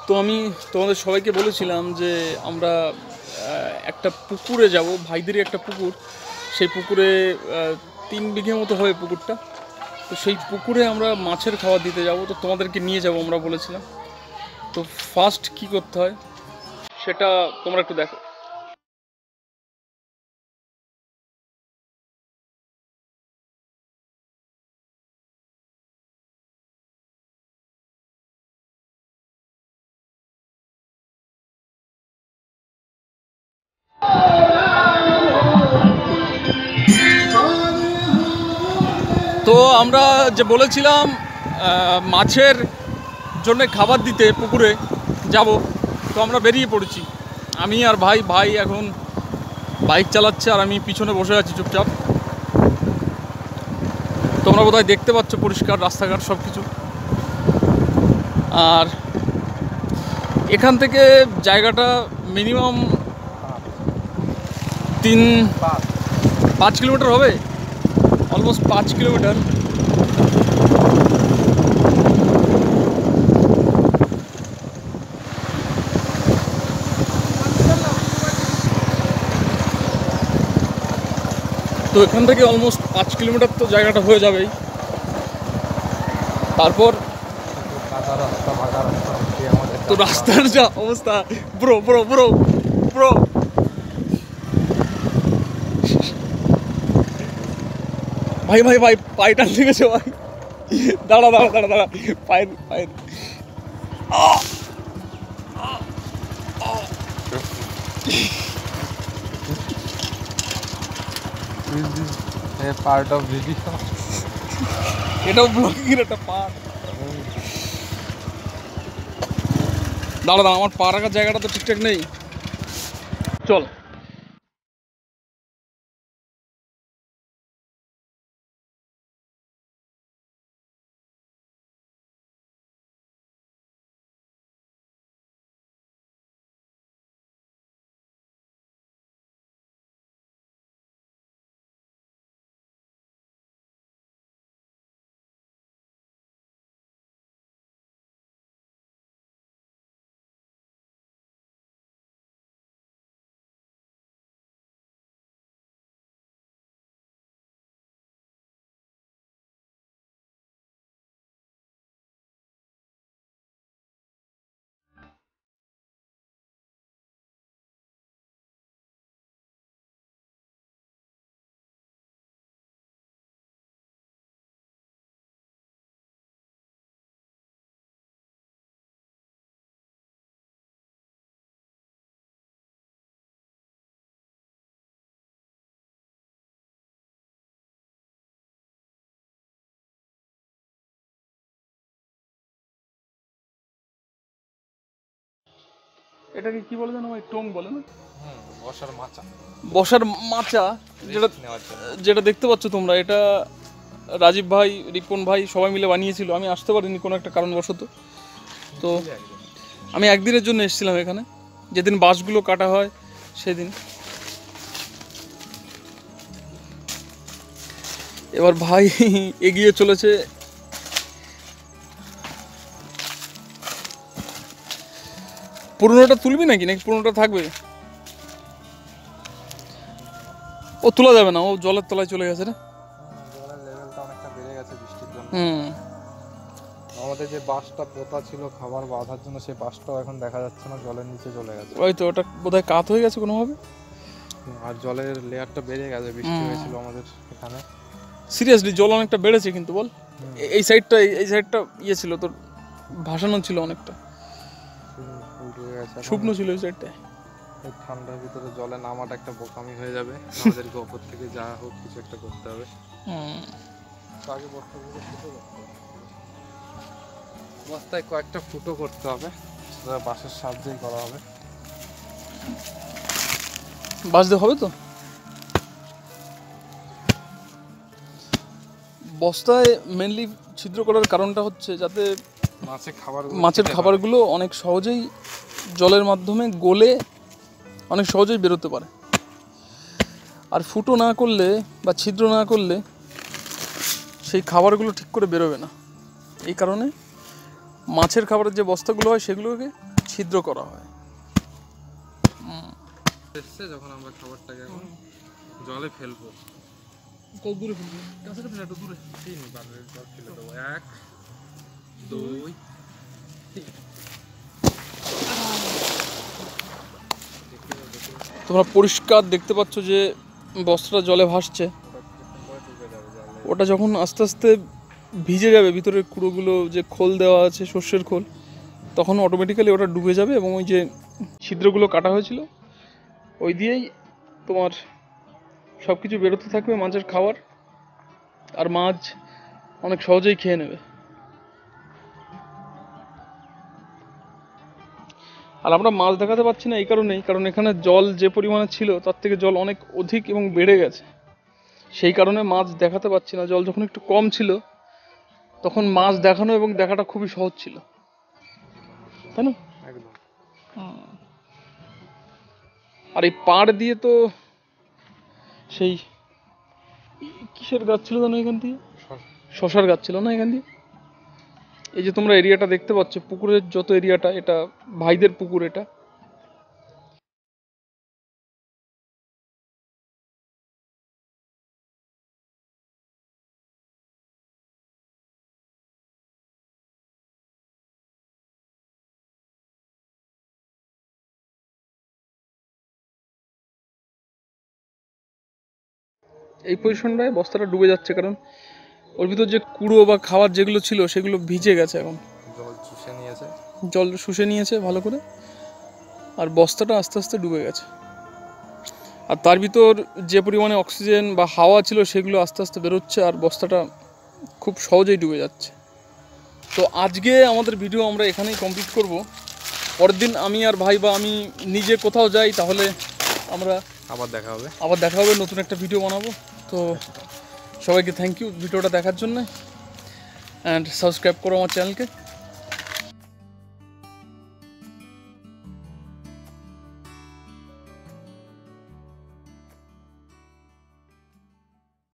তো আমি তোমাদের সবাইকে বলেছিলাম যে আমরা একটা পুকুরে যাব, ভাইদেরই একটা পুকুর। সেই পুকুরে 3 বিঘে মতো হবে পুকুরটা। তো সেই পুকুরে আমরা মাছের খাবার দিতে যাব, তো তোমাদেরকে নিয়ে যাব আমরা বলেছিলাম। তো ফার্স্ট কি করতে হয় সেটা তোমরা একটু দেখো। তো আমরা যে বলেছিলাম মাছের জন্য খাবার দিতে পুকুরে যাব, তো আমরা বেরিয়ে পড়েছি। আমি আর ভাই এখন বাইক চালাচ্ছে আর আমি পিছনে বসে আছি চুপচাপ। তোমরা বোধহয় দেখতে পাচ্ছ পরিষ্কার রাস্তাঘাট সব কিছু। আর এখান থেকে জায়গাটা মিনিমাম 5 কিলোমিটার হবে, অলমোস্ট 5 কিলোমিটার। তো এখান থেকে অলমোস্ট 5 কিলোমিটার তো জায়গাটা হয়ে যাবেই। তারপর তো রাস্তার যা অবস্থা, ব্রো ব্রো ব্রো ব্রো ভাই ভাই ভাই পায়ে টান লেগেছে ভাই। দাঁড়া দাঁড়া দাঁড়া দাঁড়া, পায়ের পায়ের পার্ট অফ ভিডিও, এটাও ব্লগিংয়ের একটা পার্ট। দাঁড়া দাঁড়া, আমার পা রাখার জায়গাটা তো ঠিকঠাক নেই। চল। এটাকে কি বলে জানো ভাই? টোং বলে না? বসার মাচা। বসার মাচা, যেটা যেটা দেখতে পাচ্ছ তোমরা, এটা রাজীব ভাই, রিপন ভাই সবাই মিলে বানিয়েছিল। আমি আসতে পারিনি কোনো একটা কারণবশত। তো আমি একদিনের জন্য এসেছিলাম এখানে, যেদিন বাঁশগুলো কাটা হয় সেদিন। এবার ভাই এগিয়ে চলেছে। পুরোনোটা তুলবি নাকি পুরোনোটা থাকবে? ও তোলা যাবে না, ও জলের তলায় চলে গেছে রে। জলের লেভেলটা অনেকটা বেড়ে গেছে বৃষ্টির জন্য। আমাদের যে বাঁশটা পোতা ছিল খাবার বাঁধার জন্য, সেই বাঁশটাও এখন দেখা যাচ্ছে না, জলের নিচে চলে গেছে। ওই তো, ওটা বোধহয় কাত হয়ে গেছে কোনোভাবে। আর জলের লেয়ারটা বেড়ে গেছে, বৃষ্টি হয়েছিল আমাদের এখানে। সিরিয়াসলি জল অনেকটা বেড়েছে কিন্তু বল। এই সাইডটা ইয়ে ছিল তোর, ভাসানো ছিল অনেকটা, শুকনো ছিল এই সাইডটা। এই ঠান্ডার ভিতরে জলে নামাটা একটা বোকামি হয়ে যাবে, আমাদেরকে ওপর থেকে যা হোক কিছু একটা করতে হবে। আগে বস্তাগুলো ফুটো করতে হবে, বস্তায় কয়েকটা ফুটো করতে হবে, সেটা বাঁশের সাহায্যেই করা হবে। বাঁশ দিয়ে হবে তো? বস্তায় মেনলি ছিদ্র করার কারণটা হচ্ছে যাতে মাছের খাবারগুলো অনেক সহজেই জলের মাধ্যমে গলে অনেক সহজেই বেরোতে পারে। আর ফুটো না করলে বা ছিদ্র না করলে সেই খাবারগুলো ঠিক করে বেরোবে না। এই কারণে মাছের খাবারের যে বস্তাগুলো হয় সেগুলোকে ছিদ্র করা হয়। এসছে যখন আমরা খাবারটাকে এখন জলে ফেলবো। কত দূরে ফেলবো? কাছে ফেলে একটু দূরে। 3 বার জল ফেলে দেবো। 1 2 3। তোমরা পরিষ্কার দেখতে পাচ্ছ যে বস্তাটা জলে ভাসছে। ওটা যখন আস্তে আস্তে ভিজে যাবে, ভিতরের কুড়োগুলো যে খোল দেওয়া আছে সর্ষের খোল, তখন অটোমেটিক্যালি ওটা ডুবে যাবে এবং ওই যে ছিদ্রগুলো কাটা হয়েছিল ওই দিয়েই তোমার সব কিছু বেরোতে থাকবে মাছের খাবার, আর মাছ অনেক সহজেই খেয়ে নেবে। আর আমরা মাছ দেখাতে পাচ্ছি না এই কারণেই, কারণ এখানে জল যে পরিমাণে ছিল তার থেকে জল অনেক অধিক এবং বেড়ে গেছে, সেই কারণে মাছ দেখাতে পাচ্ছি না। জল যখন একটু কম ছিল তখন মাছ দেখানো এবং দেখাটা খুবই সহজ ছিল, তাই না? একদম। আর এই পাড় দিয়ে তো সেই কিসের গাছ ছিল জানো এখান দিয়ে? শশার গাছ ছিল না এখান দিয়ে? এই যে তোমরা এরিয়াটা দেখতে পাচ্ছ, পুকুরের যত এরিয়াটা, এটা ভাইদের পুকুর। এটা এই পজিশনটায় বস্তাটা ডুবে যাচ্ছে, কারণ ওর ভিতর যে কুড়ো বা খাবার যেগুলো ছিল সেগুলো ভিজে গেছে, এখন জল শুষে নিয়েছে ভালো করে, আর বস্তাটা আস্তে আস্তে ডুবে গেছে। আর তার ভিতর যে পরিমাণে অক্সিজেন বা হাওয়া ছিল সেগুলো আস্তে আস্তে বেরোচ্ছে, আর বস্তাটা খুব সহজেই ডুবে যাচ্ছে। তো আজকে আমাদের ভিডিও আমরা এখানেই কমপ্লিট করব। পরের দিন আমি আর ভাই বা আমি নিজে কোথাও যাই, তাহলে আমরা আবার দেখা হবে, নতুন একটা ভিডিও বানাবো। তো সবাইকে থ্যাংক ইউ ভিডিওটা দেখার জন্য, অ্যান্ড সাবস্ক্রাইব করো আমার চ্যানেলকে।